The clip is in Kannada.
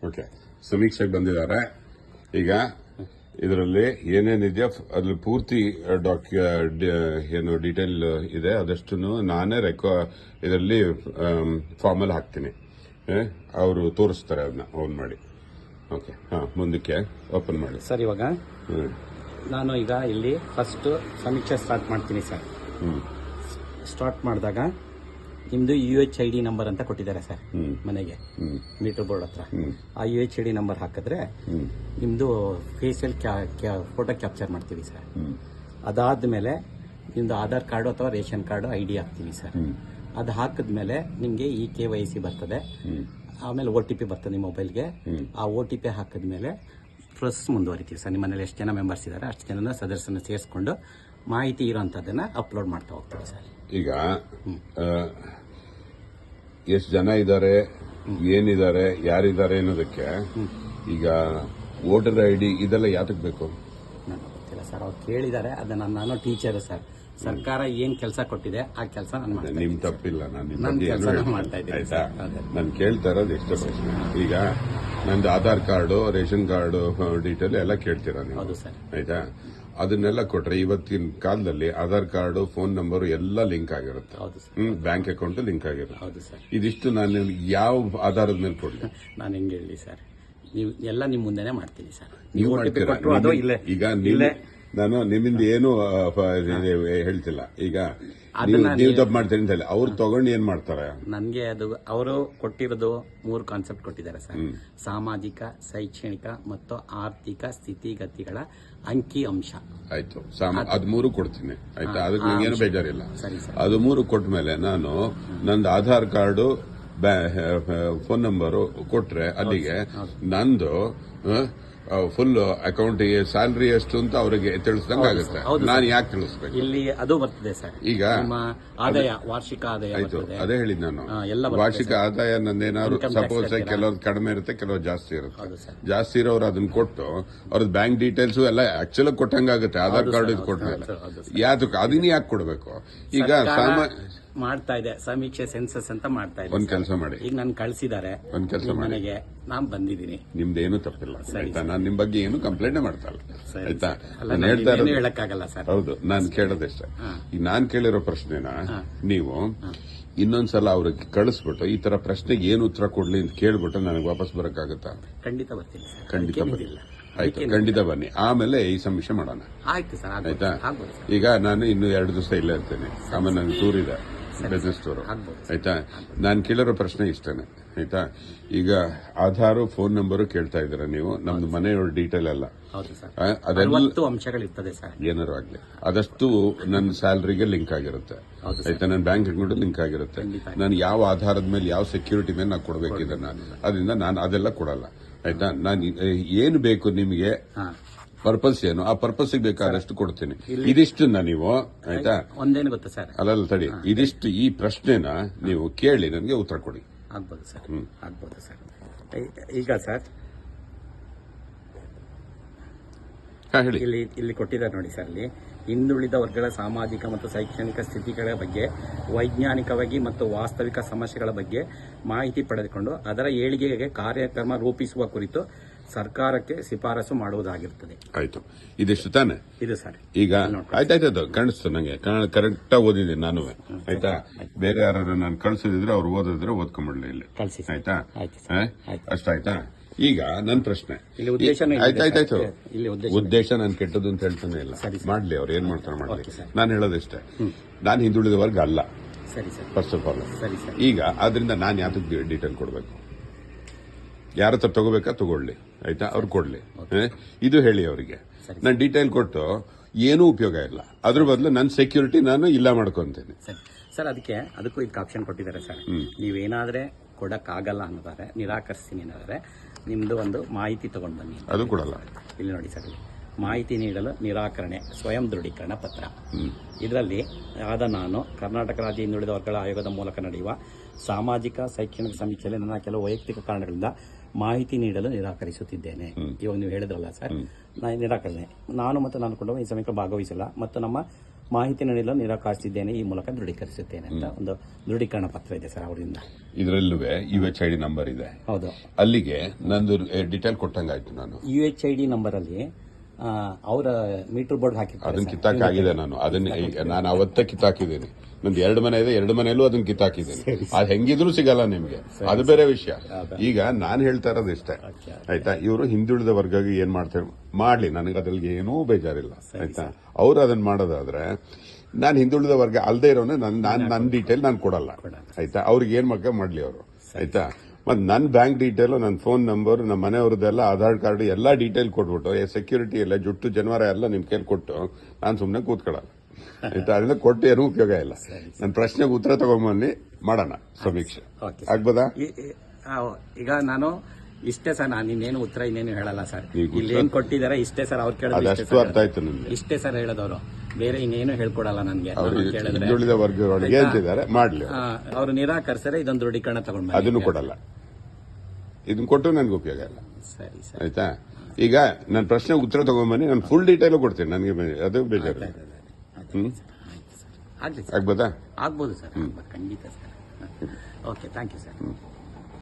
ಓಕೆ, ಸಮೀಕ್ಷೆಗೆ ಬಂದಿದ್ದಾರೆ. ಈಗ ಇದರಲ್ಲಿ ಏನೇನಿದೆಯೋ ಅದ್ರಲ್ಲಿ ಪೂರ್ತಿ ಏನು ಡೀಟೇಲ್ ಇದೆ ಅದಷ್ಟು ನಾನೇ ಇದರಲ್ಲಿ ಫಾರ್ಮಲ್ಲಿ ಹಾಕ್ತೀನಿ. ಅವರು ತೋರಿಸ್ತಾರೆ ಅದನ್ನ ಓನ್ ಮಾಡಿ. ಓಕೆ, ಮುಂದಕ್ಕೆ ಓಪನ್ ಮಾಡಿ ಸರ್. ಇವಾಗ ನಾನು ಈಗ ಇಲ್ಲಿ ಫಸ್ಟ್ ಸಮೀಕ್ಷೆ ಸ್ಟಾರ್ಟ್ ಮಾಡ್ತೀನಿ ಸರ್. ಸ್ಟಾರ್ಟ್ ಮಾಡಿದಾಗ ನಿಮ್ದು UHID ನಂಬರ್ ಅಂತ ಕೊಟ್ಟಿದ್ದಾರೆ ಸರ್ ಮನೆಗೆ ಮೀಟರ್ ಬೋರ್ಡ್ ಹತ್ರ. ಆ UHID ನಂಬರ್ ಹಾಕಿದ್ರೆ ನಿಮ್ದು ಫೇಶಿಯಲ್ ಫೋಟೋ ಕ್ಯಾಪ್ಚರ್ ಮಾಡ್ತೀವಿ ಸರ್. ಅದಾದ್ಮೇಲೆ ನಿಮ್ದು ಆಧಾರ್ ಕಾರ್ಡು ಅಥವಾ ರೇಷನ್ ಕಾರ್ಡು ID ಹಾಕ್ತೀವಿ ಸರ್. ಅದು ಹಾಕಿದ್ಮೇಲೆ ನಿಮ್ಗೆ KYC ಬರ್ತದೆ. ಆಮೇಲೆ OTP ಬರ್ತದೆ ನಿಮ್ಮ ಮೊಬೈಲ್ಗೆ. ಆ OTP ಹಾಕಿದ್ಮೇಲೆ ಪ್ರೊಸೆಸ್ ಮುಂದುವರಿತೀವಿ ಸರ್. ನಿಮ್ಮ ಮನೇಲಿ ಎಷ್ಟು ಜನ ಮೆಂಬರ್ಸ್ ಇದ್ದಾರೆ ಅಷ್ಟು ಜನ ಸದಸ್ಯರನ್ನ ಸೇರಿಸ್ಕೊಂಡು ಮಾಹಿತಿ ಇರೋಂಥದ್ದನ್ನ ಅಪ್ಲೋಡ್ ಮಾಡ್ತಾ ಹೋಗ್ತೀವಿ ಸರ್. ಈಗ ಎಷ್ಟು ಜನ ಇದ್ದಾರೆ, ಏನಿದ್ದಾರೆ, ಯಾರಿದ್ದಾರೆ ಅನ್ನೋದಕ್ಕೆ ಈಗ ವೋಟರ್ ID ಇದೆಲ್ಲ ಯಾತಕ್ಕೆ ಬೇಕು? ನನಗೆ ಗೊತ್ತಿಲ್ಲ ಸರ್. ಅವ್ರು ಕೇಳಿದ್ದಾರೆ. ಅದನ್ನ ನಾನು ಟೀಚರ್ ಸರ್. ಸರ್ಕಾರ ಏನ್ ಕೆಲಸ ಕೊಟ್ಟಿದೆ ಆ ಕೆಲಸ ನಾನು ಮಾಡ್ತೀನಿ. ನಿಮ್ ತಪ್ಪಿಲ್ಲ, ನಾನು ಕೆಲಸ ಮಾಡ್ತಾ ಇದ್ದೀನಿ. ಆಯ್ತಾ? ನಾನು ಕೇಳ್ತಾ ಇರೋದು ಎಷ್ಟೋ ಪ್ರಶ್ನೆ. ಈಗ ನಂದು Aadhaar card, ration card detail ಎಲ್ಲ ಕೇಳ್ತೀರಾ ನೀವು? ಹೌದು ಸರ್. ಆಯ್ತಾ? ಅದನ್ನೆಲ್ಲ ಕೊಟ್ರೆ ಇವತ್ತಿನ ಕಾಲದಲ್ಲಿ ಆಧಾರ್ ಕಾರ್ಡು, ಫೋನ್ ನಂಬರ್ ಎಲ್ಲ ಲಿಂಕ್ ಆಗಿರುತ್ತೆ. ಬ್ಯಾಂಕ್ ಅಕೌಂಟ್ ಲಿಂಕ್ ಆಗಿರುತ್ತೆ. ಹೌದು ಸರ್. ಇದಿಷ್ಟು ನಾನು ಯಾವ ಆಧಾರದ ಮೇಲೆ ಕೊಡ್ಲಿ? ನಾನು ಹೆಂಗೆ ಹೇಳಿ ಸರ್, ನೀವು ಎಲ್ಲ ನಿಮ್ ಮುಂದೆನೆ ಮಾಡ್ತೀನಿ ಸರ್. ನೀವು ಮಾಡ್ತೀರಾ? ಈಗ ನಾನು ನಿಮ್ಮಿಂದ ಏನು ಹೇಳ್ತಿಲ್ಲ. ಈಗ ನೀವು ತಪ್ಪು ಮಾಡ್ತೀರಿ ಅಂತ ಹೇಳಿ ಅವ್ರು ತಗೊಂಡು ಏನ್ ಮಾಡ್ತಾರೆ? ನನ್ಗೆ ಅದು ಅವರು ಕೊಟ್ಟಿರೋದು 3 ಕಾನ್ಸೆಪ್ಟ್ ಕೊಟ್ಟಿದ್ದಾರೆ ಸರ್. ಸಾಮಾಜಿಕ, ಶೈಕ್ಷಣಿಕ ಮತ್ತು ಆರ್ಥಿಕ ಸ್ಥಿತಿಗತಿಗಳ ಅಂಕಿ ಅಂಶ. ಆಯ್ತು, ಅದು 3 ಕೊಡ್ತೀನಿ. ಆಯ್ತಾ? ಅದಕ್ಕೆ ನಿಮ್ಗೇನು ಬೇಜಾರಿಲ್ಲ. ಅದು 3 ಕೊಟ್ಟ ಮೇಲೆ ನಾನು ನಂದು ಆಧಾರ್ ಕಾರ್ಡು, ಫೋನ್ ನಂಬರು ಕೊಟ್ರೆ ಅಲ್ಲಿಗೆ ನಂದು ಫುಲ್ ಅಕೌಂಟಿಗೆ ಸ್ಯಾಲರಿ ಎಷ್ಟು ಅಂತ ಅವರಿಗೆ ತಿಳಿಸ್ದಂಗೆ ಆಗುತ್ತೆ. ನಾನು ಯಾಕೆ ತಿಳಿಸ್ಬೇಕು? ಇಲ್ಲಿ ಅದು ಬರ್ತದೆ ಸರ್. ಈಗ ಆದಾಯ, ವಾರ್ಷಿಕ ಆದಾಯ. ಆಯ್ತು, ಅದೇ ಹೇಳಿದ್ ನಾನು. ವಾರ್ಷಿಕ ಆದಾಯ ನಂದೇನಾದ್ರು ಸಪೋಸ್ ಕೆಲವ್ರು ಕಡಿಮೆ ಇರುತ್ತೆ, ಕೆಲವ್ರು ಜಾಸ್ತಿ ಇರುತ್ತೆ. ಜಾಸ್ತಿ ಇರೋರು ಅದನ್ನ ಕೊಟ್ಟು ಅವ್ರದ್ದು ಬ್ಯಾಂಕ್ ಡೀಟೇಲ್ಸ್ ಎಲ್ಲ ಆಕ್ಚುಲಿ ಕೊಟ್ಟಂಗಾಗುತ್ತೆ. ಆಧಾರ್ ಕಾರ್ಡ್ ಇದು ಕೊಟ್ಮೇಲೆ ಯಾವ್ದಕ್ಕೆ ಅದನ್ನ ಯಾಕೆ ಕೊಡ್ಬೇಕು? ಈಗ ಮಾಡ್ತಾ ಇದೆ ಸಮೀಕ್ಷೆ, ಸೆನ್ಸಸ್ ಅಂತ ಮಾಡ್ತಾ ಇದೆ. ಒಂದ್ ಕೆಲಸ ಮಾಡಿ, ಈಗ ನಾನು ಕಳಿಸಿದ್ದಾರೆ ಒಂದ್ ಕೆಲಸ ಮನೆಗೆ, ನಾನು ಬಂದಿದ್ದೀನಿ. ನಿಮ್ದೇನು ತಪ್ಪಿಲ್ಲ ಆಯ್ತಾ? ನಾನು ನಿಮ್ ಬಗ್ಗೆ ಏನು ಕಂಪ್ಲೇಂಟ್ ಮಾಡ್ತಾ ಇಲ್ಲ ಆಯ್ತಾ? ನಾನು ಹೇಳ್ತಾ ಇರೋದು ಹೇಳಕ್ಕಾಗಲ್ಲ ಸರ್. ಹೌದು, ನಾನು ಕೇಳೋದಷ್ಟೇ. ಈಗ ನಾನ್ ಕೇಳಿರೋ ಪ್ರಶ್ನೆನ ನೀವು ಇನ್ನೊಂದ್ಸಲ ಅವ್ರಿಗೆ ಕಳಿಸ್ಬಿಟ್ಟು ಈ ತರ ಪ್ರಶ್ನೆಗೆ ಏನು ಉತ್ತರ ಕೊಡ್ಲಿ ಅಂತ ಕೇಳ್ಬಿಟ್ಟು ನನಗೆ ವಾಪಸ್ ಬರಕ್ಕಾಗತ್ತಾ? ಖಂಡಿತ ಬರ್ತೀನಿ. ಖಂಡಿತ ಬರ್ತೀನಿ. ಆಯ್ತು, ಖಂಡಿತ ಬನ್ನಿ. ಆಮೇಲೆ ಈ ಸಮೀಕ್ಷೆ ಮಾಡೋಣ. ಆಯ್ತು ಸರ್. ಆಯ್ತಾ? ಈಗ ನಾನು ಇನ್ನು 2 ದಿವಸ ಇಲ್ಲೇ ಇರ್ತೇನೆ. ಆಮೇಲೆ ನಂಗೆ ಟೂರ್ ಇದೆ, ಬಿಸ್ನೆಸ್ ಟೂರ್. ಆಯ್ತಾ? ನಾನು ಕೇಳಿರೋ ಪ್ರಶ್ನೆ ಇಷ್ಟನೇ. ಆಯ್ತಾ? ಈಗ ಆಧಾರ್, ಫೋನ್ ನಂಬರು ಕೇಳ್ತಾ ಇದ್ದೀರಾ ನೀವು. ನಮ್ದು ಮನೆಯವ್ರ ಡೀಟೇಲ್ ಎಲ್ಲ ಅದೆಲ್ಲ ಅಂಶಗಳಿರ್ತದೆ ಸರ್. ಏನಾರು ಆಗ್ಲಿ ಅದಷ್ಟು ನನ್ನ ಸ್ಯಾಲರಿಗೆ ಲಿಂಕ್ ಆಗಿರುತ್ತೆ. ಆಯ್ತಾ? ನನ್ನ ಬ್ಯಾಂಕ್ ಅಕೌಂಟ್ ಲಿಂಕ್ ಆಗಿರುತ್ತೆ. ನಾನು ಯಾವ ಆಧಾರದ ಮೇಲೆ, ಯಾವ ಸೆಕ್ಯೂರಿಟಿ ಮೇಲೆ ನಾನು ಕೊಡಬೇಕಿದೆ ಅದರಿಂದ ನಾನು ಅದೆಲ್ಲ ಕೊಡಲ್ಲ. ಆಯ್ತಾ? ನಾನು ಏನು ಬೇಕು ನಿಮಗೆ, ಪರ್ಪಸ್ ಏನು, ಆ ಪರ್ಪಸ್ ಬೇಕಾದಷ್ಟು ಕೊಡ್ತೀನಿ. ಇದಿಷ್ಟನ್ನ ನೀವು ಆಯ್ತಾ? ಒಂದೇನು ಗೊತ್ತಾ ಸರ್, ಅಲ್ಲ ತಡಿ, ಇದಿಷ್ಟು ಈ ಪ್ರಶ್ನೆನ ನೀವು ಕೇಳಿ ನನಗೆ ಉತ್ತರ ಕೊಡಿ. ಆಗ್ಬೋದು ಸರ್. ಆಗ್ಬೋದು ಸರ್. ಈಗ ಸರ್ ಇಲ್ಲಿ ಕೊಟ್ಟಿದ್ದಾರೆ ನೋಡಿ ಸರ್. ಇಲ್ಲಿ ಹಿಂದುಳಿದ ವರ್ಗಗಳ ಸಾಮಾಜಿಕ ಮತ್ತು ಶೈಕ್ಷಣಿಕ ಸ್ಥಿತಿಗಳ ಬಗ್ಗೆ ವೈಜ್ಞಾನಿಕವಾಗಿ ಮತ್ತು ವಾಸ್ತವಿಕ ಸಮಸ್ಯೆಗಳ ಬಗ್ಗೆ ಮಾಹಿತಿ ಪಡೆದುಕೊಂಡು ಅದರ ಏಳಿಗೆಗೆ ಕಾರ್ಯಕ್ರಮ ರೂಪಿಸುವ ಕುರಿತು ಸರ್ಕಾರಕ್ಕೆ ಶಿಫಾರಸು ಮಾಡುವುದಾಗಿರುತ್ತದೆ. ಆಯ್ತು, ಇದಿಷ್ಟು ತಾನೆ ಇದು ಸರ್. ಈಗ ಆಯ್ತಾಯ್ತು, ಕಾಣಿಸ್ತು ನಂಗೆ. ಕರೆಕ್ಟ್ ಆಗಿ ಓದಿದ್ದೀನಿ ನಾನು. ಆಯ್ತಾ? ಬೇರೆ ಯಾರು ನಾನು ಕಳ್ಸಿದ್ರೆ ಅವ್ರು ಓದಿದ್ರೆ ಓದ್ಕೊಂಡ್ಬಿಡ್ಲಿ ಇಲ್ಲಿ. ಆಯ್ತಾ? ಅಷ್ಟಾಯ್ತಾ? ಈಗ ನನ್ನ ಪ್ರಶ್ನೆ ಆಯ್ತಾಯ್ತಾಯ್ತು. ಉದ್ದೇಶ ನಾನು ಕೆಟ್ಟದ್ದು ಅಂತ ಹೇಳ್ತಾನೆ ಇಲ್ಲ. ಮಾಡ್ಲಿ, ಅವ್ರು ಏನ್ ಮಾಡ್ತಾರೆ ಮಾಡ್ಲಿ. ನಾನು ಹೇಳೋದಿಷ್ಟೇ, ನಾನು ಹಿಂದುಳಿದ ವರ್ಗ ಅಲ್ಲ ಫಸ್ಟ್ ಆಫ್ ಆಲ್. ಈಗ ಆದ್ರಿಂದ ನಾನು ಯಾವ್ದಕ್ಕೆ ಡೀಟೇಲ್ ಕೊಡ್ಬೇಕು? ಯಾರ ಹತ್ರ ತಗೋಬೇಕಾ ತಗೊಳ್ಳಿ. ಆಯ್ತಾ? ಅವ್ರು ಕೊಡ್ಲಿ. ಇದು ಹೇಳಿ ಅವರಿಗೆ. ನಾನು ಡೀಟೇಲ್ ಕೊಟ್ಟು ಏನೂ ಉಪಯೋಗ ಇಲ್ಲ. ಅದ್ರ ಬದಲು ನನ್ನ ಸೆಕ್ಯೂರಿಟಿ ನಾನು ಇಲ್ಲ ಮಾಡ್ಕೊಂತೀನಿ ಸರ್. ಅದಕ್ಕೂ ಇದಕ್ಕೆ ಆಪ್ಷನ್ ಕೊಟ್ಟಿದ್ದಾರೆ ಸರ್. ನೀವೇನಾದ್ರೆ ಕೊಡಕ್ಕಾಗಲ್ಲ ಅನ್ನೋದಾದ್ರೆ, ನಿರಾಕರಿಸ್ತೀನಿ ಅನ್ನೋದಾದ್ರೆ ನಿಮ್ದು ಒಂದು ಮಾಹಿತಿ ತಗೊಂಡು ಬನ್ನಿ. ಅದು ಕೊಡಲ್ಲ. ಇಲ್ಲಿ ನೋಡಿ ಸರ್, ಮಾಹಿತಿ ನೀಡಲು ನಿರಾಕರಣೆ ಸ್ವಯಂ ದೃಢೀಕರಣ ಪತ್ರ. ಇದರಲ್ಲಿ ನಾನು ಕರ್ನಾಟಕ ರಾಜ್ಯ ಹಿಂದುಳಿದ ವರ್ಗಗಳ ಆಯೋಗದ ಮೂಲಕ ನಡೆಯುವ ಸಾಮಾಜಿಕ ಶೈಕ್ಷಣಿಕ ಸಮೀಕ್ಷೆಯಲ್ಲಿ ನನ್ನ ಕೆಲವು ವೈಯಕ್ತಿಕ ಕಾರಣಗಳಿಂದ ಮಾಹಿತಿ ನೀಡಲು ನಿರಾಕರಿಸುತ್ತಿದ್ದೇನೆ. ಇವಾಗ ನೀವು ಹೇಳಿದ್ರಲ್ಲ ಸರ್, ನಿರಾಕರಣೆ. ನಾನು ಮತ್ತು ನಾನು ಕೂಡ ಈ ಸಮೀಕ್ಷೆ ಭಾಗವಹಿಸಿಲ್ಲ ಮತ್ತು ನಮ್ಮ ಮಾಹಿತಿ ನೀಡಲು ನಿರಾಕರಿಸಿದ್ದೇನೆ, ಈ ಮೂಲಕ ದೃಢೀಕರಿಸುತ್ತೇನೆ ಅಂತ ಒಂದು ದೃಢೀಕರಣ ಪತ್ರ ಇದೆ ಸರ್ ಅವರಿಂದ. ಇದರಲ್ಲೂ UHID ನಂಬರ್ ಇದೆ. ಹೌದು. ಅಲ್ಲಿಗೆ ನಂದು ಡೀಟೇಲ್ ಕೊಟ್ಟಂಗಾಯ್ತು. ನಾನು UHID ನಂಬರ್ ಅಲ್ಲಿ ಅವರ ಮೀಟರ್ ಬೋರ್ಡ್ ಹಾಕಿರ್ತಾರೆ. ಅದನ್ನ ಕಿತ್ತಾಕಿ ಆಗಿದೆ. ನಾನು ಅವತ್ತೇ ಕಿತ್ತಾಕಿದ್ದೀನಿ. ನಂದು 2 ಮನೆ ಇದೆ, 2 ಮನೆಯಲ್ಲೂ ಅದನ್ನ ಕಿತ್ತಾಕಿದ್ದೀನಿ. ಅದು ಹೆಂಗಿದ್ರು ಸಿಗಲ್ಲ ನಿಮ್ಗೆ, ಅದು ಬೇರೆ ವಿಷಯ. ಈಗ ನಾನು ಹೇಳ್ತಾ ಇರೋದು ಇಷ್ಟೇ, ಆಯ್ತಾ. ಇವರು ಹಿಂದುಳಿದ ವರ್ಗಕ್ಕೆ ಏನ್ ಮಾಡ್ತಾರೆ ಮಾಡ್ಲಿ, ನನಗೆ ಅದ್ರಲ್ಲಿ ಏನೂ ಬೇಜಾರಿಲ್ಲ, ಆಯ್ತಾ. ಅವ್ರು ಅದನ್ನ ಮಾಡೋದಾದ್ರೆ ನಾನು ಹಿಂದುಳಿದ ವರ್ಗ ಅಲ್ಲದೆ ಇರೋನೆ ನನ್ನ ಡೀಟೇಲ್ ನಾನು ಕೊಡಲ್ಲ, ಆಯ್ತಾ. ಅವ್ರಿಗೆ ಏನ್ ಮಾಡ್ಲಿ ಅವರು, ಆಯ್ತಾ. ಮತ್ ನನ್ನ ಬ್ಯಾಂಕ್ ಡೀಟೇಲ್, ನನ್ನ ಫೋನ್ ನಂಬರ್, ನಮ್ಮ ಮನೆಯವ್ರದ್ದೆಲ್ಲ ಆಧಾರ್ ಕಾರ್ಡ್ ಎಲ್ಲ ಡೀಟೇಲ್ ಕೊಟ್ಬಿಟ್ಟು ಸೆಕ್ಯೂರಿಟಿ ಎಲ್ಲ ಜುಟ್ಟು ಜನವರ ಎಲ್ಲ ನಿಮ್ ಕೈಲಿ ಕೊಟ್ಟು ನಾನು ಸುಮ್ಮನೆ ಕೂತ್ಕೊಳ್ಳಲ್ಲ, ಆಯ್ತಾ. ಅದನ್ನ ಕೊಟ್ಟು ಏನೂ ಉಪಯೋಗ ಇಲ್ಲ. ನನ್ನ ಪ್ರಶ್ನೆಗೆ ಉತ್ತರ ತಗೊಂಬನ್ನಿ, ಮಾಡೋಣ ಸಮೀಕ್ಷೆ. ಆಗ್ಬೋದಾ? ಈಗ ನಾನು ಇಷ್ಟೇ ಸರ್, ನಾನು ಇನ್ನೇನು ಉತ್ತರ ಇನ್ನೇನು ಹೇಳಲ್ಲ ಸರ್. ಇಲ್ಲಿ ಏನ್ ಕೊಟ್ಟಿದ್ದಾರೆ ಇಷ್ಟೇ ಸರ್. ಅವ್ರು ಅದಷ್ಟು ಅರ್ಥ ಆಯ್ತು ನಿಮ್ಗೆ. ಇಷ್ಟೇ ಸರ್ ಹೇಳೋದವ್ರು, ಬೇರೆ ಇನ್ನೇನು ಹೇಳ್ಕೊಡಲ್ಲ ನನ್ಗೆ. ಹಿಂದುಳಿದ ವರ್ಗದೊಳಗೆ ಅಂತಿದ್ದಾರೆ, ಮಾಡ್ಲಿ. ಅವ್ರು ನಿರಾಕರಿಸಿದ್ರೆ ಇದೊಂದು ದೃಢೀಕರಣ ತಗೊಂಡು ಅದನ್ನು ಕೊಡಲ್ಲ. ಇದನ್ನ ಕೊಟ್ಟು ನನ್ಗೆ ಉಪಯೋಗ ಇಲ್ಲ. ಸರಿ ಸರ್, ಆಯ್ತಾ. ಈಗ ನನ್ನ ಪ್ರಶ್ನೆಗೆ ಉತ್ತರ ತಗೊಂಬನ್ನಿ, ನಾನು ಫುಲ್ ಡೀಟೇಲ್ ಕೊಡ್ತೀನಿ. ನನಗೆ ಅದು ಬೇಜಾರು. ಆಗ್ಲಿ ಆಗ್ಬೋದಾ? ಆಗ್ಬೋದು ಸರ್, ಖಂಡಿತ sir. Okay, thank you sir.